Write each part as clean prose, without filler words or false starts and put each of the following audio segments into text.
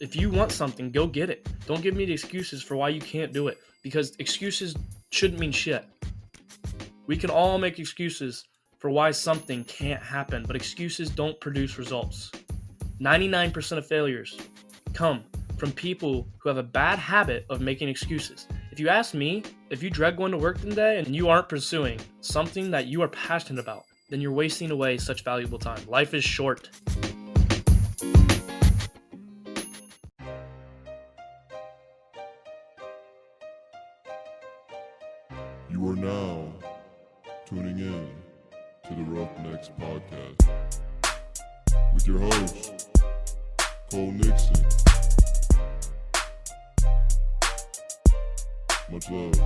If you want something, go get it. Don't give me the excuses for why you can't do it, because excuses shouldn't mean shit. We can all make excuses for why something can't happen, but excuses don't produce results. 99% of failures come from people who have a bad habit of making excuses. If you ask me, if you dread going to work today and you aren't pursuing something that you are passionate about, then you're wasting away such valuable time. Life is short. You are now tuning in to the Roughnecks Podcast with your host, Cole Nixon. Much love.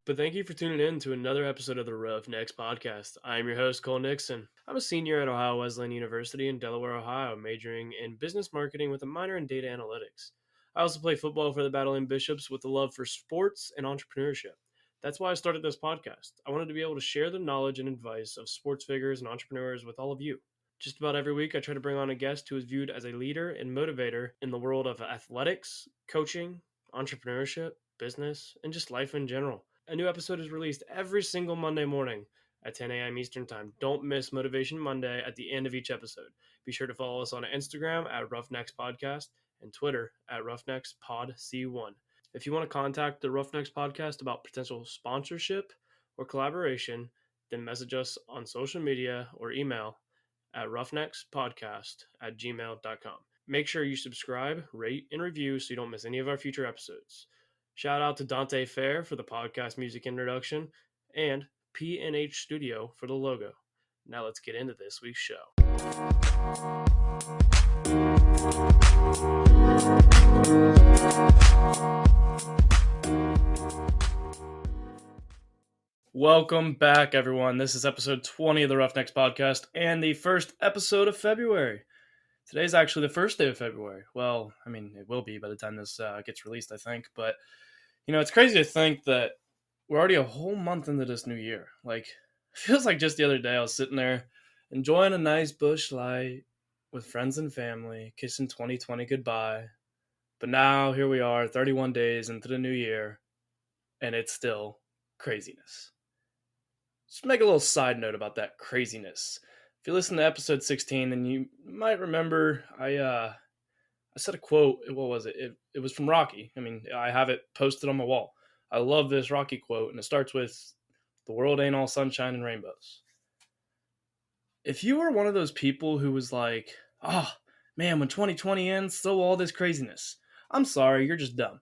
But thank you for tuning in to another episode of the Roughnecks Podcast. I'm your host, Cole Nixon. I'm a senior at Ohio Wesleyan University in Delaware, Ohio, majoring in business marketing with a minor in data analytics. I also play football for the Battling Bishops with a love for sports and entrepreneurship. That's why I started this podcast. I wanted to be able to share the knowledge and advice of sports figures and entrepreneurs with all of you. Just about every week, I try to bring on a guest who is viewed as a leader and motivator in the world of athletics, coaching, entrepreneurship, business, and just life in general. A new episode is released every single Monday morning at 10 a.m. Eastern Time. Don't miss Motivation Monday at the end of each episode. Be sure to follow us on Instagram at Roughnecks Podcast and Twitter at RoughnecksPodC1. If you want to contact the Roughnecks Podcast about potential sponsorship or collaboration, then message us on social media or email at roughneckspodcast@gmail.com. Make sure you subscribe, rate, and review so you don't miss any of our future episodes. Shout out to Dante Fair for the podcast music introduction and P&H Studio for the logo. Now let's get into this week's show. Welcome back, everyone. This is episode 20 of the Roughnecks Podcast and the first episode of February. Today's actually the first day of February. Well, I mean, it will be by the time this gets released, I think. But, you know, it's crazy to think that we're already a whole month into this new year. Like, it feels like just the other day I was sitting there enjoying a nice bush light with friends and family, kissing 2020 goodbye. But now here we are, 31 days into the new year, and it's still craziness. Just make a little side note about that craziness. If you listen to episode 16, then you might remember I said a quote. What was it? It was from Rocky. I mean, I have it posted on my wall. I love this Rocky quote, and it starts with, "The world ain't all sunshine and rainbows." If you were one of those people who was like, "Oh, man, when 2020 ends, so all this craziness," I'm sorry, you're just dumb.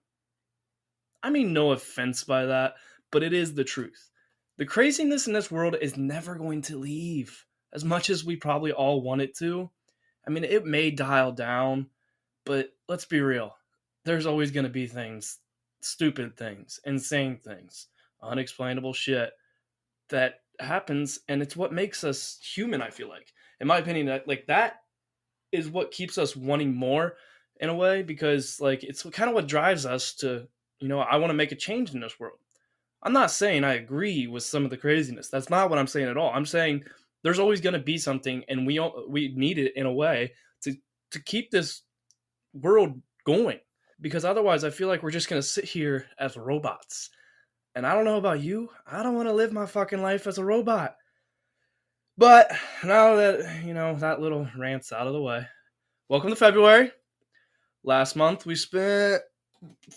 I mean, no offense by that, but it is the truth. The craziness in this world is never going to leave, as much as we probably all want it to. I mean, it may dial down, but let's be real. There's always going to be things, stupid things, insane things, unexplainable shit that happens, and it's what makes us human, I feel like. In my opinion, that is what keeps us wanting more in a way, because it's kind of what drives us to, I want to make a change in this world. I'm not saying I agree with some of the craziness. That's not what I'm saying at all. I'm saying there's always going to be something, and we need it in a way to keep this world going, because otherwise I feel like we're just going to sit here as robots. And I don't know about you. I don't want to live my fucking life as a robot. But now that, that little rant's out of the way, welcome to February. Last month we spent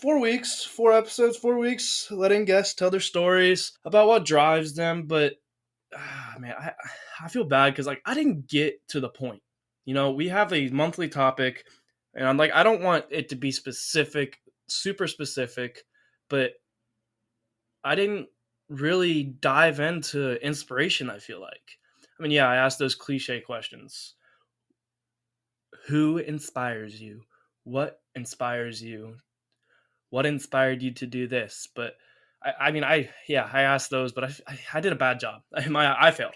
4 weeks, 4 episodes, 4 weeks, letting guests tell their stories about what drives them. But, man, I feel bad because, I didn't get to the point. We have a monthly topic, and I'm like, I don't want it to be specific, super specific, but I didn't really dive into inspiration, I feel like. I mean, yeah, I asked those cliche questions. Who inspires you? What inspires you? What inspired you to do this? But I asked those, but I did a bad job. I failed.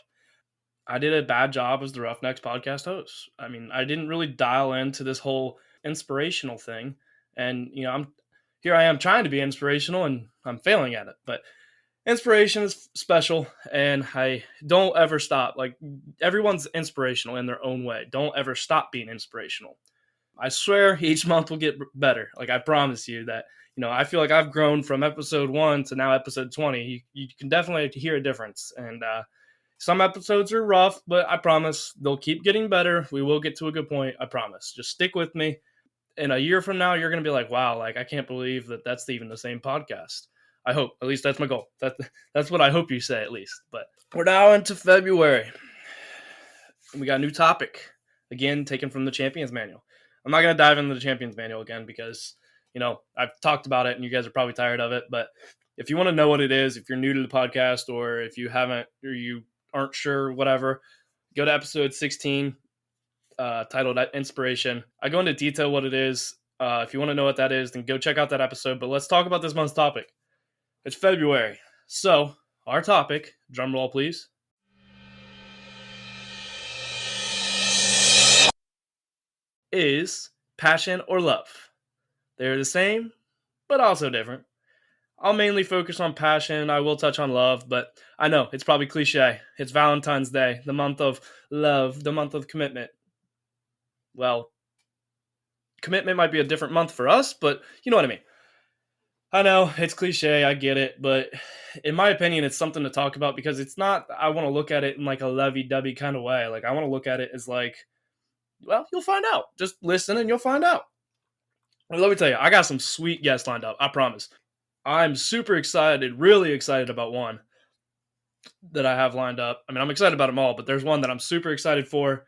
I did a bad job as the Roughnecks Podcast host. I mean, I didn't really dial into this whole inspirational thing. And, I am trying to be inspirational, and I'm failing at it. But inspiration is special, and I don't ever stop. Everyone's inspirational in their own way. Don't ever stop being inspirational. I swear each month will get better. Like, I promise you that, I feel like I've grown from episode 1 to now episode 20. You can definitely hear a difference. And some episodes are rough, but I promise they'll keep getting better. We will get to a good point. I promise. Just stick with me. In a year from now, you're going to be like, wow, like, I can't believe that that's even the same podcast. I hope. At least that's my goal. That's what I hope you say, at least. But we're now into February. We got a new topic. Again, taken from the Champions Manual. I'm not going to dive into the Champions Manual again because, I've talked about it and you guys are probably tired of it. But if you want to know what it is, if you're new to the podcast or if you haven't or you aren't sure, whatever, go to episode 16, titled Inspiration. I go into detail what it is. If you want to know what that is, then go check out that episode. But let's talk about this month's topic. It's February. So our topic, drum roll please, is passion or love. They're the same, but also different. I'll mainly focus on passion. I will touch on love, but I know it's probably cliche. It's Valentine's Day, the month of love, the month of commitment. Well, commitment might be a different month for us, but you know what I mean. I know it's cliche, I get it, but in my opinion, it's something to talk about because it's not, I want to look at it in like a lovey-dovey kind of way. Like, I want to look at it as like, well, you'll find out. Just listen and you'll find out. Well, let me tell you, I got some sweet guests lined up, I promise. I'm super excited, really excited about one that I have lined up. I mean, I'm excited about them all, but there's one that I'm super excited for.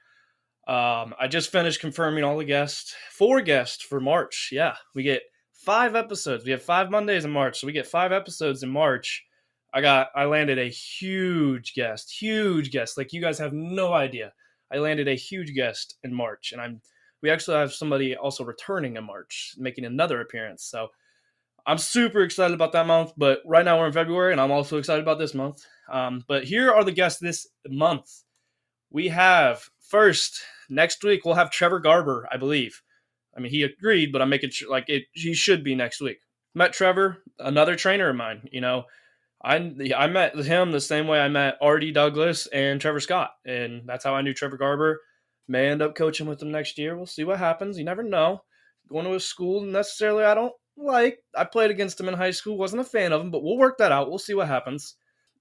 I just finished confirming all the guests. 4 guests for March. Yeah, we get 5 episodes. We have 5 Mondays in March, so we get 5 episodes in March. I landed a huge guest. Like, you guys have no idea. I landed a huge guest in March, and we actually have somebody also returning in March, making another appearance. So I'm super excited about that month, but right now we're in February, and I'm also excited about this month. But here are the guests this month. We have, first, next week, we'll have Trevor Garber, I believe. I mean, he agreed, but I'm making sure, like, he should be next week. Met Trevor, another trainer of mine. I met him the same way I met R.D. Douglas and Trevor Scott, and that's how I knew Trevor Garber. May end up coaching with him next year. We'll see what happens. You never know. Going to a school necessarily I don't like. I played against him in high school. Wasn't a fan of him, but we'll work that out. We'll see what happens.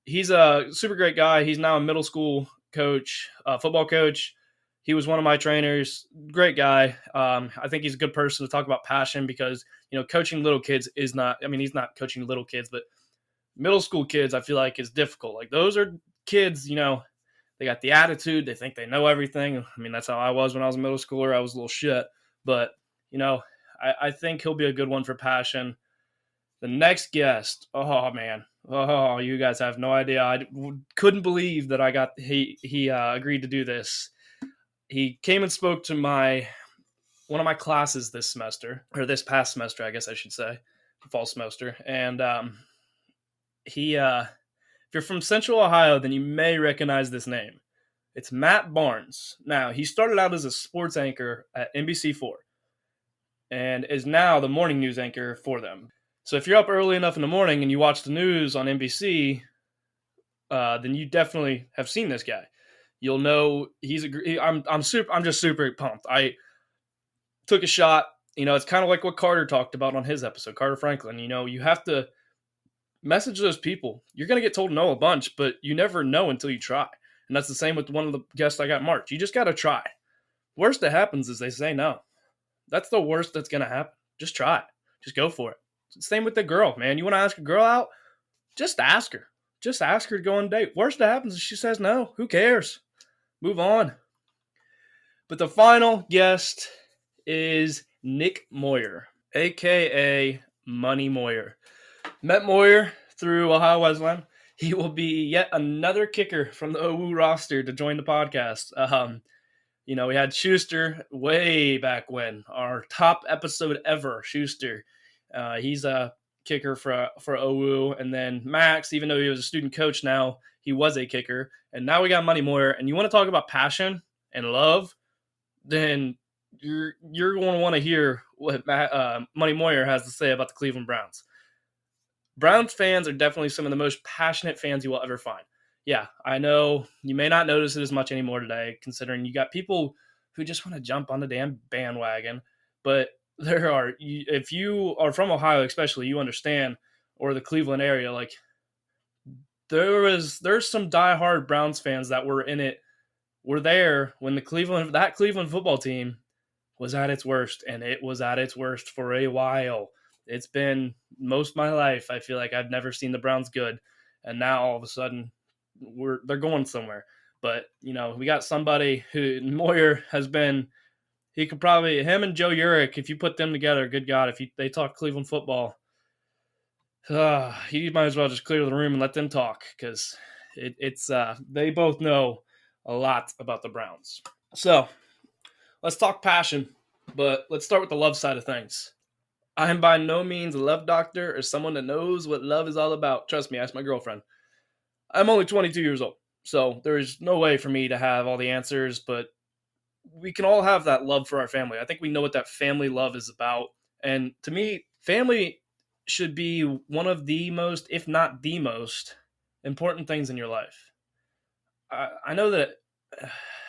He's a super great guy. He's now a middle school coach, football coach. He was one of my trainers. Great guy. I think he's a good person to talk about passion because, coaching little kids is not, I mean, he's not coaching little kids, but middle school kids, I feel like, is difficult. Like, those are kids, they got the attitude. They think they know everything. I mean, that's how I was when I was a middle schooler. I was a little shit. But, I think he'll be a good one for passion. The next guest, oh, man. Oh, you guys have no idea. I couldn't believe that he agreed to do this. He came and spoke to one of my classes this semester, or this past semester, I guess I should say, fall semester. And if you're from Central Ohio, then you may recognize this name. It's Matt Barnes. Now, he started out as a sports anchor at NBC4 and is now the morning news anchor for them. So if you're up early enough in the morning and you watch the news on NBC, then you definitely have seen this guy. You'll know I'm just super pumped. I took a shot. It's kind of like what Carter talked about on his episode, Carter Franklin. You have to message those people. You're going to get told no a bunch, but you never know until you try. And that's the same with one of the guests I got in March. You just got to try. Worst that happens is they say no. That's the worst that's going to happen. Just try it. Just go for it. Same with the girl, man. You want to ask a girl out? Just ask her. Just ask her to go on a date. Worst that happens is she says no. Who cares? Move on. But the final guest is Nick Moyer, a.k.a. Money Moyer. Met Moyer through Ohio Wesleyan. He will be yet another kicker from the OU roster to join the podcast. We had Schuster way back when. Our top episode ever, Schuster. He's a kicker for OU. And then Max, even though he was a student coach now, he was a kicker. And now we got Money Moyer. And you want to talk about passion and love, then you're going to want to hear what Money Moyer has to say about the Cleveland Browns. Browns fans are definitely some of the most passionate fans you will ever find. Yeah, I know you may not notice it as much anymore today, considering you got people who just want to jump on the damn bandwagon. But if you are from Ohio, especially, you understand, or the Cleveland area, like there's some diehard Browns fans that were there when that Cleveland football team was at its worst, and it was at its worst for a while. It's been most of my life. I feel like I've never seen the Browns good, and now all of a sudden they're going somewhere. But we got somebody who Moyer has been. He could probably him and Joe Urich, if you put them together, good God, if they talk Cleveland football, he might as well just clear the room and let them talk because it's they both know a lot about the Browns. So let's talk passion, but let's start with the love side of things. I am by no means a love doctor or someone that knows what love is all about. Trust me, ask my girlfriend. I'm only 22 years old, so there is no way for me to have all the answers, but we can all have that love for our family. I think we know what that family love is about. And to me, family should be one of the most, if not the most, important things in your life. I know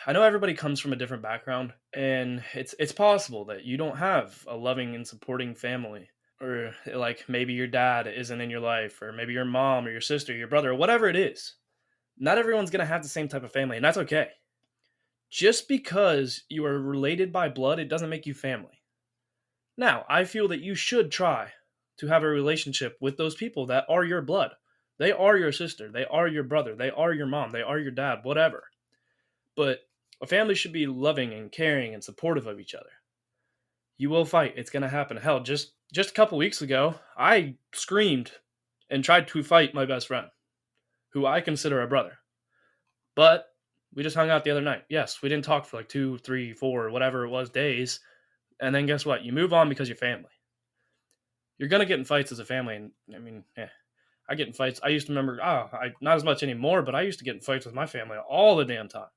everybody comes from a different background, and it's possible that you don't have a loving and supporting family, or like maybe your dad isn't in your life, or maybe your mom or your sister, your brother, or whatever it is. Not everyone's going to have the same type of family, and that's okay. Just because you are related by blood, it doesn't make you family. Now, I feel that you should try to have a relationship with those people that are your blood. They are your sister. They are your brother. They are your mom. They are your dad, whatever. But a family should be loving and caring and supportive of each other. You will fight. It's going to happen. Hell, just a couple weeks ago, I screamed and tried to fight my best friend, who I consider a brother. But we just hung out the other night. Yes, we didn't talk for like 2, 3, 4, whatever it was, days. And then guess what? You move on because you're family. You're going to get in fights as a family. And I mean, I get in fights. I used to remember, not as much anymore, but I used to get in fights with my family all the damn time.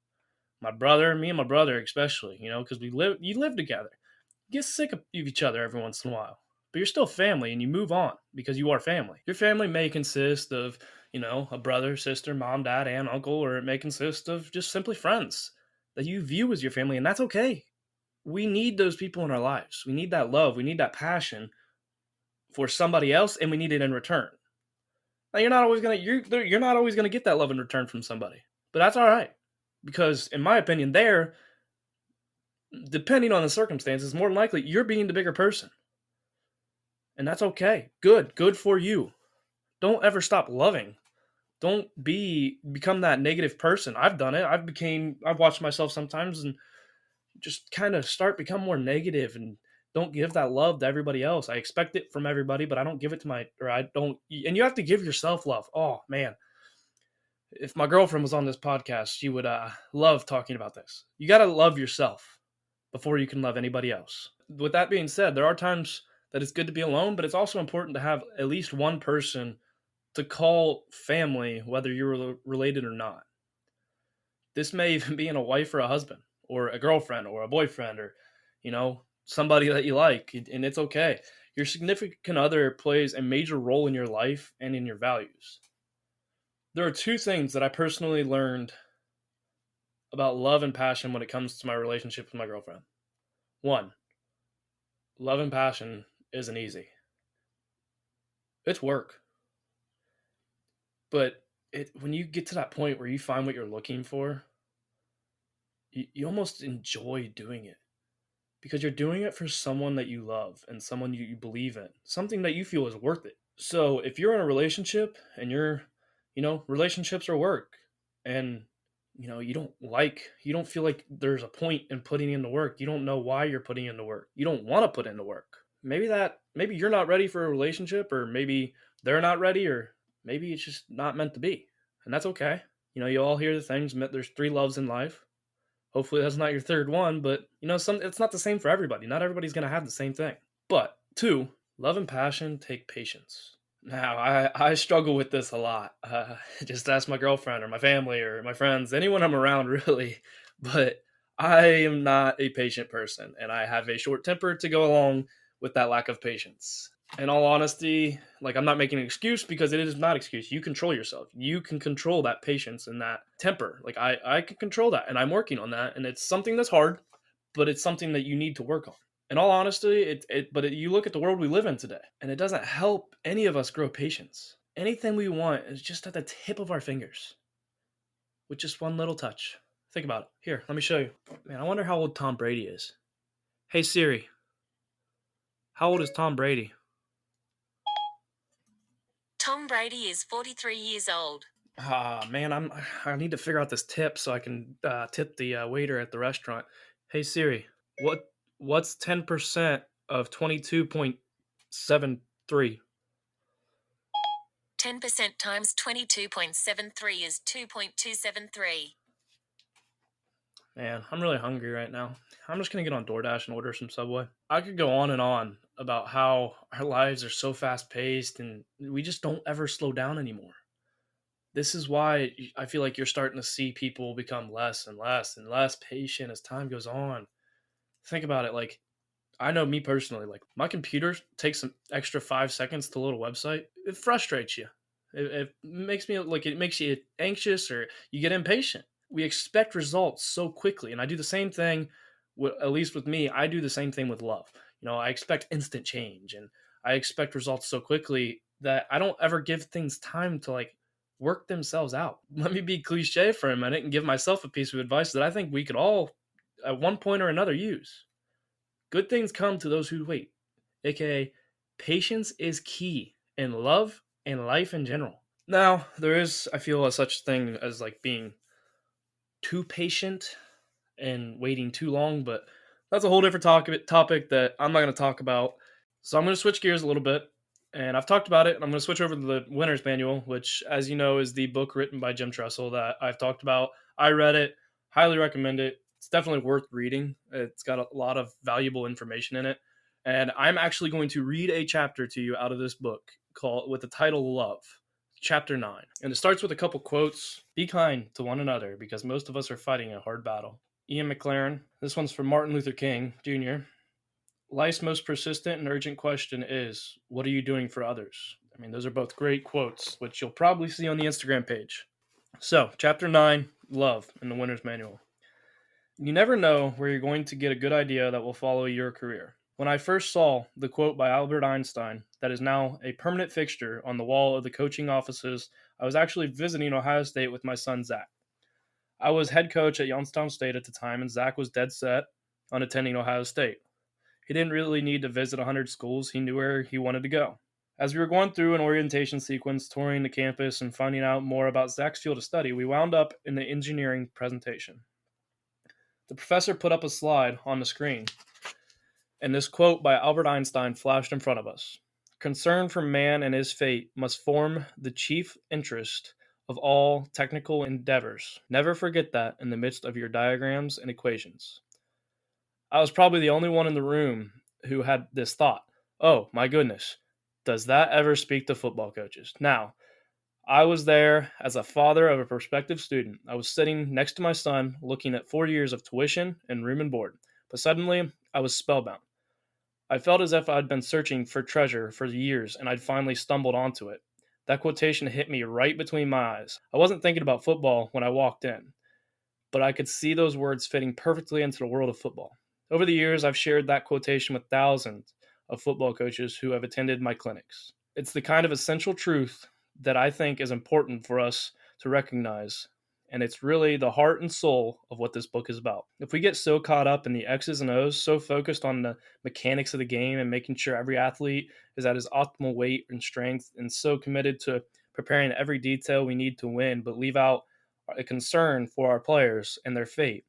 Me and my brother especially, because you live together. You get sick of each other every once in a while. But you're still family, and you move on because you are family. Your family may consist of, a brother, sister, mom, dad, aunt, uncle, or it may consist of just simply friends that you view as your family, and that's okay. We need those people in our lives. We need that love. We need that passion for somebody else, and we need it in return. Now, you're not always gonna get that love in return from somebody, but that's all right, because in my opinion, depending on the circumstances, more than likely you're being the bigger person. And that's okay. Good for you. Don't ever stop loving. Don't become that negative person. I've done it. I've watched myself sometimes and just kind of become more negative and don't give that love to everybody else. I expect it from everybody, but I don't give it to and you have to give yourself love. Oh man. If my girlfriend was on this podcast, she would love talking about this. You got to love yourself before you can love anybody else. With that being said, there are times that it's good to be alone, but it's also important to have at least one person to call family, whether you're related or not. This may even be in a wife or a husband, or a girlfriend, or a boyfriend, or, somebody that you like, and it's okay. Your significant other plays a major role in your life and in your values. There are two things that I personally learned about love and passion when it comes to my relationship with my girlfriend. One, love and passion isn't easy. It's work. But when you get to that point where you find what you're looking for, you almost enjoy doing it. Because you're doing it for someone that you love and someone you believe in. Something that you feel is worth it. So if you're in a relationship and relationships are work and, you don't feel like there's a point in putting in the work. You don't know why you're putting in the work. You don't want to put in the work. Maybe you're not ready for a relationship, or maybe they're not ready, or maybe it's just not meant to be. And that's okay. You all hear the things, there's 3 loves in life. Hopefully that's not your third one, but it's not the same for everybody. Not everybody's going to have the same thing. But 2, love and passion take patience. Now, I struggle with this a lot. Just ask my girlfriend or my family or my friends, anyone I'm around really. But I am not a patient person, and I have a short temper to go along with that lack of patience. In all honesty, I'm not making an excuse, because it is not an excuse. You control yourself. You can control that patience and that temper. I can control that, and I'm working on that, and it's something that's hard, but it's something that you need to work on. In all honesty, you look at the world we live in today, and it doesn't help any of us grow patience. Anything we want is just at the tip of our fingers with just one little touch. Think about it. Here, let me show you. Man, I wonder how old Tom Brady is. Hey Siri, how old is Tom Brady? Tom Brady is 43 years old. Man, I need to figure out this tip so I can tip the waiter at the restaurant. Hey Siri, what's 10% of 22.73? 10% times 22.73 is 2.273. Man, I'm really hungry right now. I'm just gonna get on DoorDash and order some Subway. I could go on and on about how our lives are so fast paced and we just don't ever slow down anymore. This is why I feel like you're starting to see people become less and less and less patient as time goes on. Think about it. Like, I know me personally, like, my computer takes an extra 5 seconds to load a website. It frustrates you. It makes me like, it makes you anxious or you get impatient. We expect results so quickly. And I do the same thing, at least with me, I do the same thing with love. I expect instant change and I expect results so quickly that I don't ever give things time to like work themselves out. Let me be cliche for a minute and give myself a piece of advice that I think we could all, at one point or another, use. Good things come to those who wait, aka patience is key in love and life in general. Now, there is, I feel, a such thing as like being too patient and waiting too long, but that's a whole different topic that I'm not going to talk about. So I'm going to switch gears a little bit, and I've talked about it, and I'm going to switch over to the Winner's Manual, which, as you know, is the book written by Jim Tressel that I've talked about. I read it, highly recommend it. It's definitely worth reading. It's got a lot of valuable information in it, and I'm actually going to read a chapter to you out of this book with the title Love. Chapter 9. And it starts with a couple quotes. Be kind to one another because most of us are fighting a hard battle. Ian McLaren. This one's from Martin Luther King Jr. Life's most persistent and urgent question is, what are you doing for others? I mean, those are both great quotes, which you'll probably see on the Instagram page. So, Chapter 9, Love, in the Winner's Manual. You never know where you're going to get a good idea that will follow your career. When I first saw the quote by Albert Einstein that is now a permanent fixture on the wall of the coaching offices, I was actually visiting Ohio State with my son, Zach. I was head coach at Youngstown State at the time, and Zach was dead set on attending Ohio State. He didn't really need to visit 100 schools. He knew where he wanted to go. As we were going through an orientation sequence, touring the campus, and finding out more about Zach's field of study, we wound up in the engineering presentation. The professor put up a slide on the screen, and this quote by Albert Einstein flashed in front of us. Concern for man and his fate must form the chief interest of all technical endeavors. Never forget that in the midst of your diagrams and equations. I was probably the only one in the room who had this thought. Oh, my goodness. Does that ever speak to football coaches? Now, I was there as a father of a prospective student. I was sitting next to my son looking at 4 years of tuition and room and board. But suddenly, I was spellbound. I felt as if I'd been searching for treasure for years and I'd finally stumbled onto it. That quotation hit me right between my eyes. I wasn't thinking about football when I walked in, but I could see those words fitting perfectly into the world of football. Over the years, I've shared that quotation with thousands of football coaches who have attended my clinics. It's the kind of essential truth that I think is important for us to recognize, and it's really the heart and soul of what this book is about. If we get so caught up in the X's and O's, so focused on the mechanics of the game and making sure every athlete is at his optimal weight and strength, and so committed to preparing every detail we need to win, but leave out a concern for our players and their fate,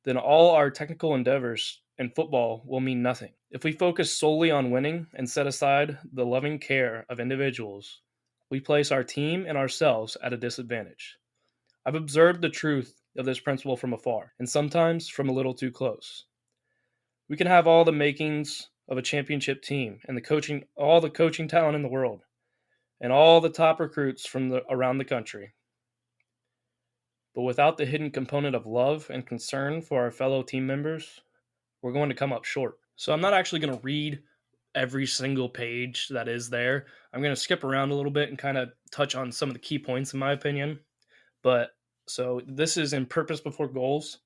then all our technical endeavors in football will mean nothing. If we focus solely on winning and set aside the loving care of individuals, we place our team and ourselves at a disadvantage. I've observed the truth of this principle from afar, and sometimes from a little too close. We can have all the makings of a championship team and all the coaching talent in the world, and all the top recruits from around the country. But without the hidden component of love and concern for our fellow team members, we're going to come up short. So I'm not actually going to read every single page that is there. I'm going to skip around a little bit and kind of touch on some of the key points in my opinion. But so this is in Purpose Before Goals.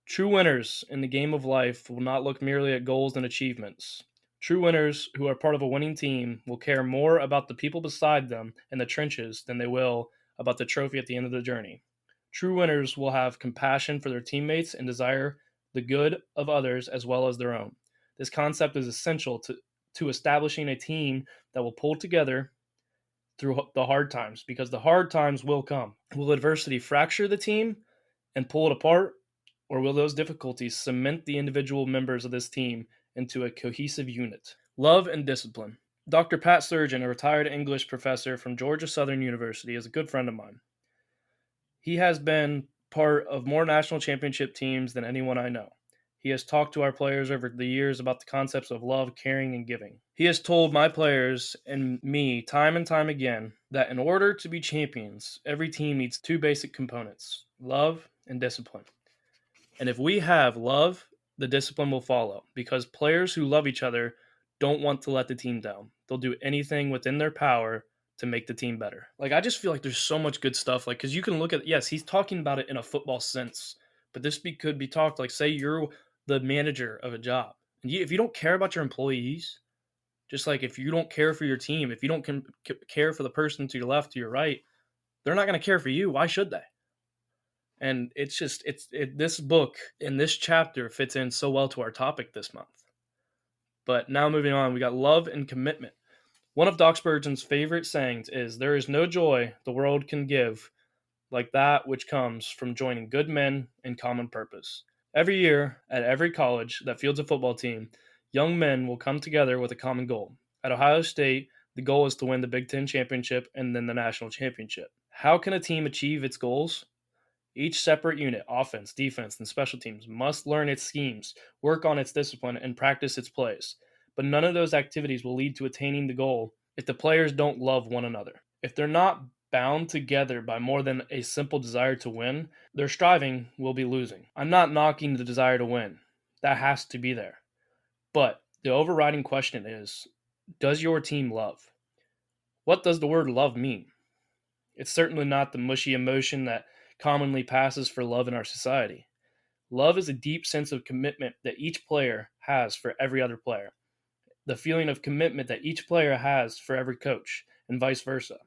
True winners in the game of life will not look merely at goals and achievements. True winners who are part of a winning team will care more about the people beside them in the trenches than they will about the trophy at the end of the journey. True winners will have compassion for their teammates and desire the good of others as well as their own. This concept is essential to establishing a team that will pull together through the hard times, because the hard times will come. Will adversity fracture the team and pull it apart, or will those difficulties cement the individual members of this team into a cohesive unit? Love and discipline. Dr. Pat Surgeon, a retired English professor from Georgia Southern University, is a good friend of mine. He has been part of more national championship teams than anyone I know. He has talked to our players over the years about the concepts of love, caring, and giving. He has told my players and me time and time again that in order to be champions, every team needs two basic components: love and discipline. And if we have love, the discipline will follow, because players who love each other don't want to let the team down. They'll do anything within their power to make the team better. Like, I just feel like there's so much good stuff. Like, because you can look at, yes, he's talking about it in a football sense, but this could be talked like, say you're the manager of a job, and if you don't care about your employees, just like if you don't care for your team, if you don't care for the person to your left, to your right, they're not going to care for you. Why should they? And it's just, this book in this chapter fits in so well to our topic this month. But now moving on, we got love and commitment. One of Doc Spurgeon's favorite sayings is, "There is no joy the world can give like that which comes from joining good men in common purpose." Every year, at every college that fields a football team, young men will come together with a common goal. At Ohio State, the goal is to win the Big Ten championship and then the national championship. How can a team achieve its goals? Each separate unit, offense, defense, and special teams, must learn its schemes, work on its discipline, and practice its plays. But none of those activities will lead to attaining the goal if the players don't love one another. If they're not bound together by more than a simple desire to win, their striving will be losing. I'm not knocking the desire to win. That has to be there. But the overriding question is, does your team love? What does the word love mean? It's certainly not the mushy emotion that commonly passes for love in our society. Love is a deep sense of commitment that each player has for every other player. The feeling of commitment that each player has for every coach, and vice versa.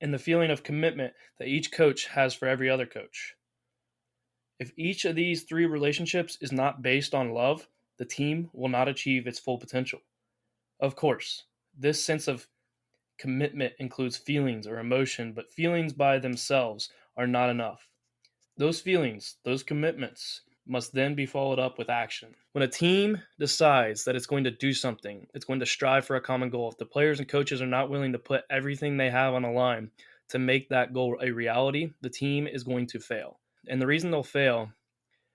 And the feeling of commitment that each coach has for every other coach. If each of these three relationships is not based on love, the team will not achieve its full potential. Of course, this sense of commitment includes feelings or emotion, but feelings by themselves are not enough. Those feelings, those commitments, must then be followed up with action. When a team decides that it's going to do something, it's going to strive for a common goal, if the players and coaches are not willing to put everything they have on the line to make that goal a reality, the team is going to fail. And the reason they'll fail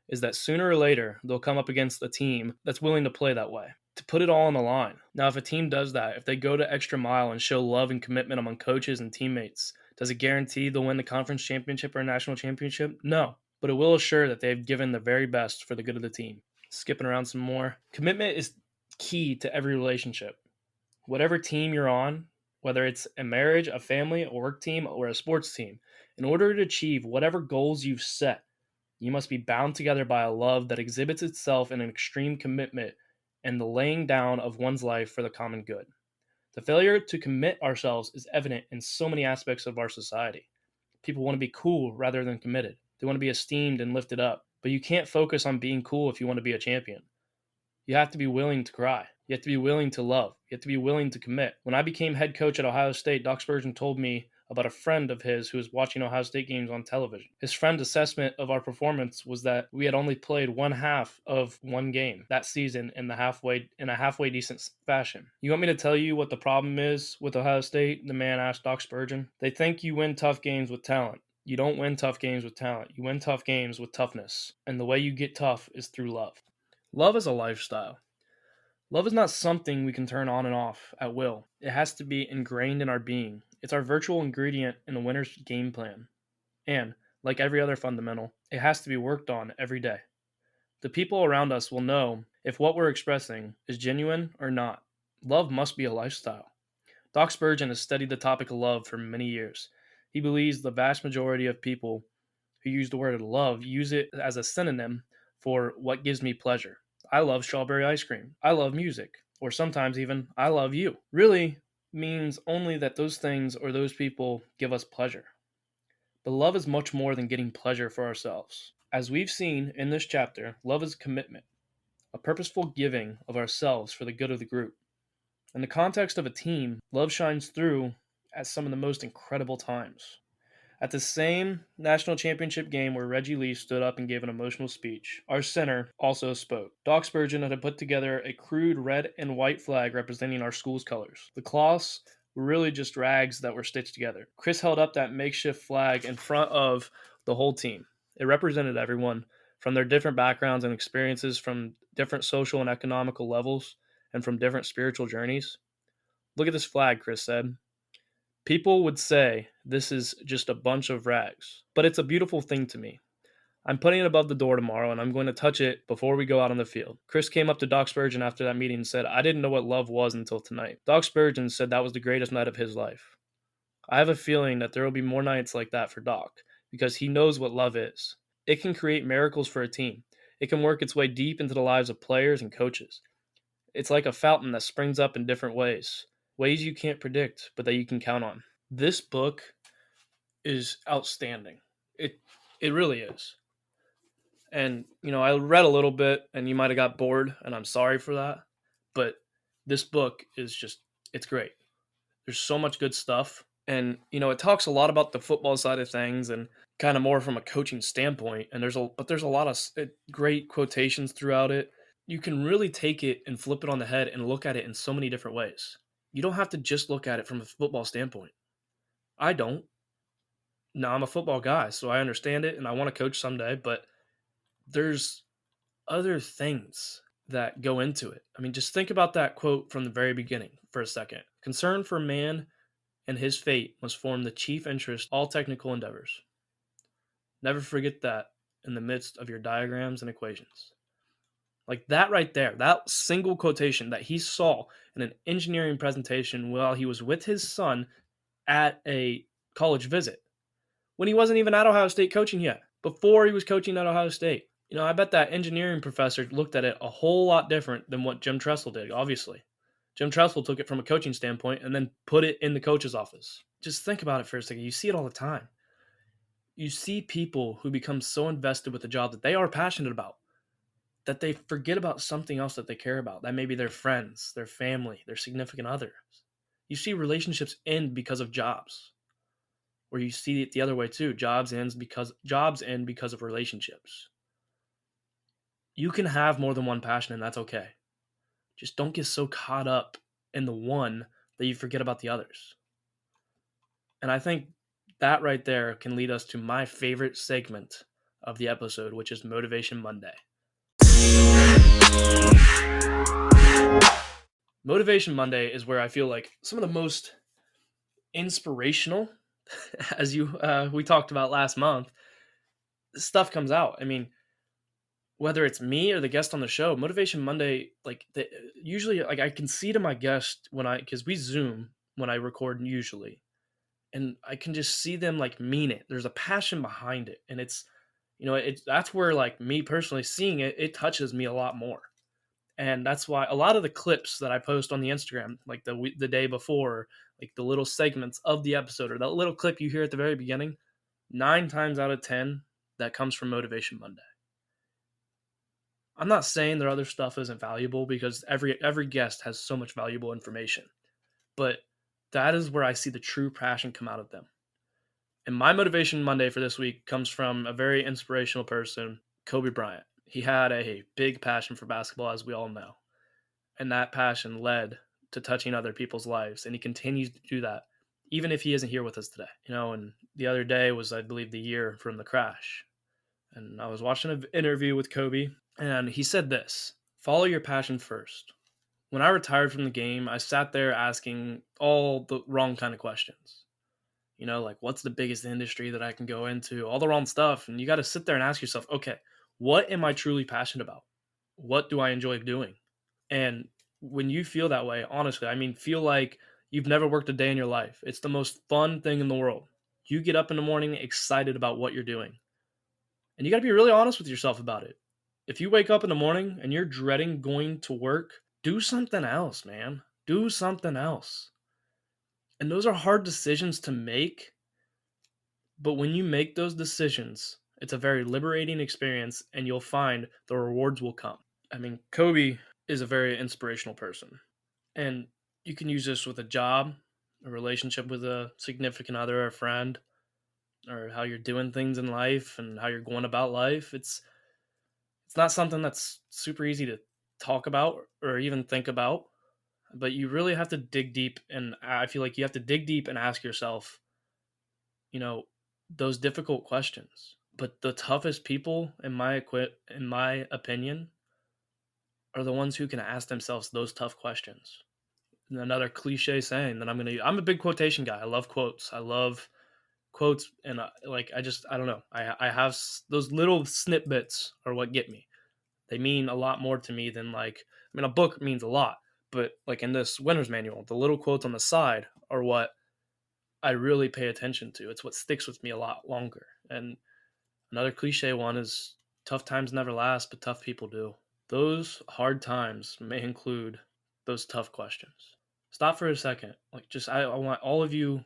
is that sooner or later, they'll come up against a team that's willing to play that way, to put it all on the line. Now, if a team does that, if they go to extra mile and show love and commitment among coaches and teammates, does it guarantee they'll win the conference championship or a national championship? No, but it will assure that they've given the very best for the good of the team. Skipping around some more. Commitment is key to every relationship. Whatever team you're on, whether it's a marriage, a family, a work team, or a sports team, in order to achieve whatever goals you've set, you must be bound together by a love that exhibits itself in an extreme commitment and the laying down of one's life for the common good. The failure to commit ourselves is evident in so many aspects of our society. People want to be cool rather than committed. They want to be esteemed and lifted up. But you can't focus on being cool if you want to be a champion. You have to be willing to cry. You have to be willing to love. You have to be willing to commit. When I became head coach at Ohio State, Doc Spurgeon told me about a friend of his who was watching Ohio State games on television. His friend's assessment of our performance was that we had only played one half of one game that season in a halfway decent fashion. You want me to tell you what the problem is with Ohio State? The man asked Doc Spurgeon. They think you win tough games with talent. You don't win tough games with talent. You win tough games with toughness. And the way you get tough is through love. Love is a lifestyle. Love is not something we can turn on and off at will. It has to be ingrained in our being. It's our virtual ingredient in the winner's game plan. And, like every other fundamental, it has to be worked on every day. The people around us will know if what we're expressing is genuine or not. Love must be a lifestyle. Doc Spurgeon has studied the topic of love for many years. He believes the vast majority of people who use the word love use it as a synonym for what gives me pleasure. I love strawberry ice cream. I love music. Or sometimes even, I love you. Really means only that those things or those people give us pleasure. But love is much more than getting pleasure for ourselves. As we've seen in this chapter, love is a commitment, a purposeful giving of ourselves for the good of the group. In the context of a team, love shines through at some of the most incredible times. At the same national championship game where Reggie Lee stood up and gave an emotional speech, our center also spoke. Doc Spurgeon had put together a crude red and white flag representing our school's colors. The cloths were really just rags that were stitched together. Chris held up that makeshift flag in front of the whole team. It represented everyone from their different backgrounds and experiences, from different social and economical levels, and from different spiritual journeys. Look at this flag, Chris said. People would say this is just a bunch of rags, but it's a beautiful thing to me. I'm putting it above the door tomorrow, and I'm going to touch it before we go out on the field. Chris came up to Doc Spurgeon after that meeting and said, I didn't know what love was until tonight. Doc Spurgeon said that was the greatest night of his life. I have a feeling that there will be more nights like that for Doc, because he knows what love is. It can create miracles for a team. It can work its way deep into the lives of players and coaches. It's like a fountain that springs up in different ways you can't predict, but that you can count on. This book is outstanding. It really is. And, I read a little bit and you might have got bored, and I'm sorry for that. But this book is it's great. There's so much good stuff. And, it talks a lot about the football side of things and kind of more from a coaching standpoint. And there's a lot of great quotations throughout it. You can really take it and flip it on the head and look at it in so many different ways. You don't have to just look at it from a football standpoint. I don't. Now, I'm a football guy, so I understand it, and I want to coach someday, but there's other things that go into it. I mean, just think about that quote from the very beginning for a second. Concern for man and his fate must form the chief interest of all technical endeavors. Never forget that in the midst of your diagrams and equations. Like that right there, that single quotation that he saw in an engineering presentation while he was with his son at a college visit, when he wasn't even at Ohio State coaching yet, before he was coaching at Ohio State. I bet that engineering professor looked at it a whole lot different than what Jim Tressel did, obviously. Jim Tressel took it from a coaching standpoint and then put it in the coach's office. Just think about it for a second. You see it all the time. You see people who become so invested with the job that they are passionate about that they forget about something else that they care about. That may be their friends, their family, their significant others. You see relationships end because of jobs. Or you see it the other way too. Jobs end because of relationships. You can have more than one passion, and that's okay. Just don't get so caught up in the one that you forget about the others. And I think that right there can lead us to my favorite segment of the episode, which is Motivation Monday. Motivation Monday is where I feel like some of the most inspirational, as we talked about last month, stuff comes out. I mean, whether it's me or the guest on the show, Motivation Monday, usually I can see to my guest because we Zoom when I record usually, and I can just see them mean it. There's a passion behind it, and it's that's where me personally seeing it, it touches me a lot more. And that's why a lot of the clips that I post on the Instagram, the day before, the little segments of the episode or that little clip you hear at the very beginning, 9 times out of 10, that comes from Motivation Monday. I'm not saying their other stuff isn't valuable, because every guest has so much valuable information, but that is where I see the true passion come out of them. And my Motivation Monday for this week comes from a very inspirational person, Kobe Bryant. He had a big passion for basketball, as we all know. And that passion led to touching other people's lives. And he continues to do that, even if he isn't here with us today. And the other day was, I believe, the year from the crash. And I was watching an interview with Kobe, and he said this: follow your passion first. When I retired from the game, I sat there asking all the wrong kind of questions. What's the biggest industry that I can go into? All the wrong stuff. And you got to sit there and ask yourself, okay, what am I truly passionate about? What do I enjoy doing? And when you feel that way, honestly, feel like you've never worked a day in your life. It's the most fun thing in the world. You get up in the morning excited about what you're doing. And you got to be really honest with yourself about it. If you wake up in the morning and you're dreading going to work, do something else, man. Do something else. And those are hard decisions to make, but when you make those decisions, it's a very liberating experience and you'll find the rewards will come. I mean, Kobe is a very inspirational person. And you can use this with a job, a relationship with a significant other, a friend, or how you're doing things in life and how you're going about life. It's not something that's super easy to talk about or even think about, but you really have to dig deep, and I feel like you have to dig deep and ask yourself, those difficult questions. But the toughest people in my opinion are the ones who can ask themselves those tough questions. And another cliche saying that I'm a big quotation guy. I love quotes. I love quotes, and I don't know. I have those little snippets are what get me. They mean a lot more to me than a book means a lot, but like in this winner's manual, the little quotes on the side are what I really pay attention to. It's what sticks with me a lot longer. And another cliche one is tough times never last, but tough people do. Those hard times may include those tough questions. Stop for a second. I want all of you,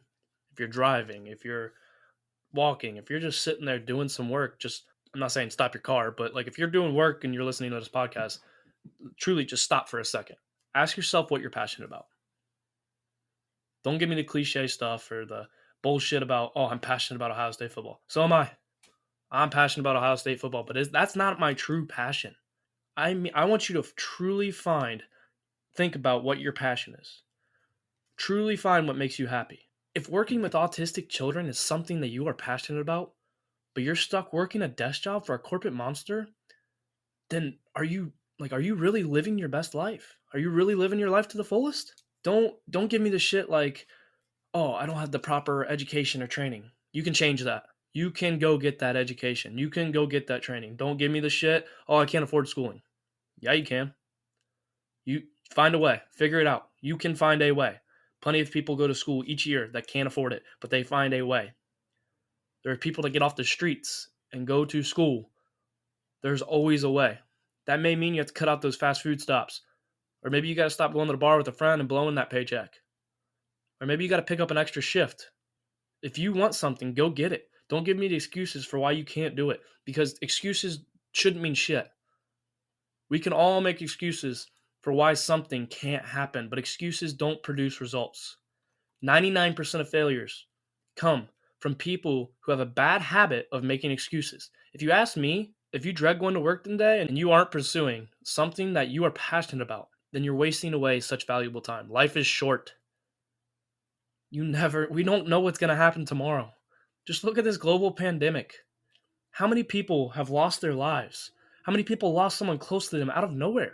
if you're driving, if you're walking, if you're just sitting there doing some work, I'm not saying stop your car, but if you're doing work and you're listening to this podcast, truly just stop for a second. Ask yourself what you're passionate about. Don't give me the cliche stuff or the bullshit about, oh, I'm passionate about Ohio State football. So am I. I'm passionate about Ohio State football, but that's not my true passion. I want you to truly think about what your passion is. Truly find what makes you happy. If working with autistic children is something that you are passionate about, but you're stuck working a desk job for a corporate monster, then are you really living your best life? Are you really living your life to the fullest? Don't give me the shit like, oh, I don't have the proper education or training. You can change that. You can go get that education. You can go get that training. Don't give me the shit, oh, I can't afford schooling. Yeah, you can. You find a way. Figure it out. You can find a way. Plenty of people go to school each year that can't afford it, but they find a way. There are people that get off the streets and go to school. There's always a way. That may mean you have to cut out those fast food stops. Or maybe you got to stop going to the bar with a friend and blowing that paycheck. Or maybe you got to pick up an extra shift. If you want something, go get it. Don't give me the excuses for why you can't do it, because excuses shouldn't mean shit. We can all make excuses for why something can't happen, but excuses don't produce results. 99% of failures come from people who have a bad habit of making excuses. If you ask me, if you dread going to work today and you aren't pursuing something that you are passionate about, then you're wasting away such valuable time. Life is short. We don't know what's going to happen tomorrow. Just look at this global pandemic. How many people have lost their lives? How many people lost someone close to them out of nowhere?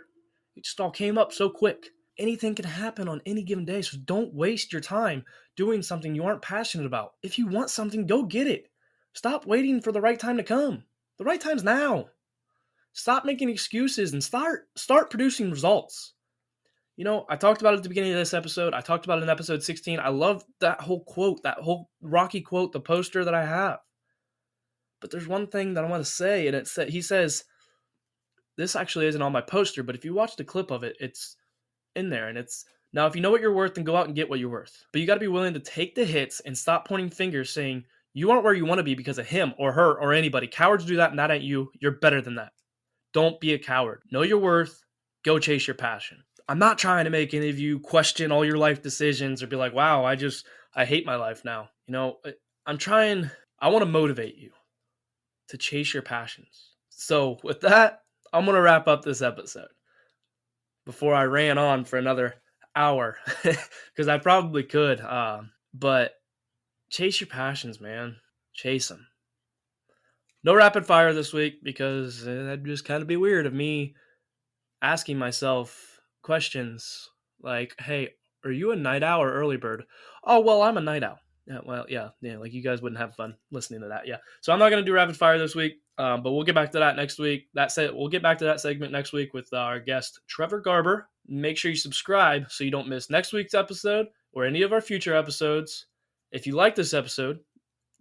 It just all came up so quick. Anything can happen on any given day, so don't waste your time doing something you aren't passionate about. If you want something, go get it. Stop waiting for the right time to come. The right time's now. Stop making excuses and start producing results. I talked about it at the beginning of this episode. I talked about it in episode 16. I love that whole quote, that whole Rocky quote, the poster that I have. But there's one thing that I want to say, and he says, this actually isn't on my poster, but if you watch the clip of it, it's in there. And it's, now if you know what you're worth, then go out and get what you're worth. But you got to be willing to take the hits and stop pointing fingers saying, you aren't where you want to be because of him or her or anybody. Cowards do that, not at you. You're better than that. Don't be a coward. Know your worth. Go chase your passion. I'm not trying to make any of you question all your life decisions or be like, wow, I hate my life now. I want to motivate you to chase your passions. So with that, I'm going to wrap up this episode before I ran on for another hour because I probably could. But chase your passions, man. Chase them. No rapid fire this week because that'd just kind of be weird of me asking myself questions like, hey, are you a night owl or early bird? Oh, well, I'm a night owl. Yeah, like you guys wouldn't have fun listening to that. Yeah. So I'm not going to do rapid fire this week, but we'll get back to that next week. We'll get back to that segment next week with our guest, Trevor Garber. Make sure you subscribe so you don't miss next week's episode or any of our future episodes. If you like this episode,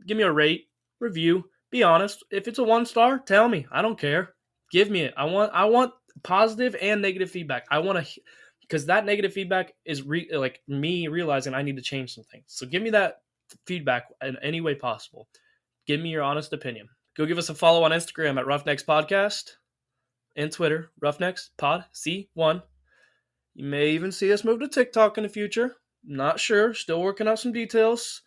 give me a rate, review, be honest. If it's a 1-star, tell me. I don't care. Give me it. I want positive and negative feedback. I want to, because that negative feedback is like me realizing I need to change some things. So give me that feedback in any way possible. Give me your honest opinion. Go give us a follow on Instagram at Roughnecks Podcast and Twitter, Roughnecks Pod C1. You may even see us move to TikTok in the future. Not sure. Still working out some details.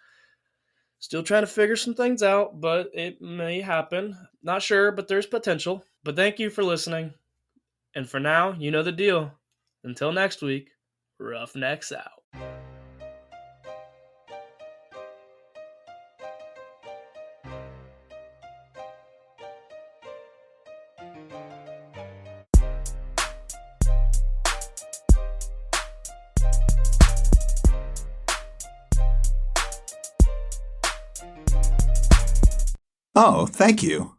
Still trying to figure some things out, but it may happen. Not sure, but there's potential. But thank you for listening. And for now, you know the deal. Until next week, Roughnecks out. Oh, thank you.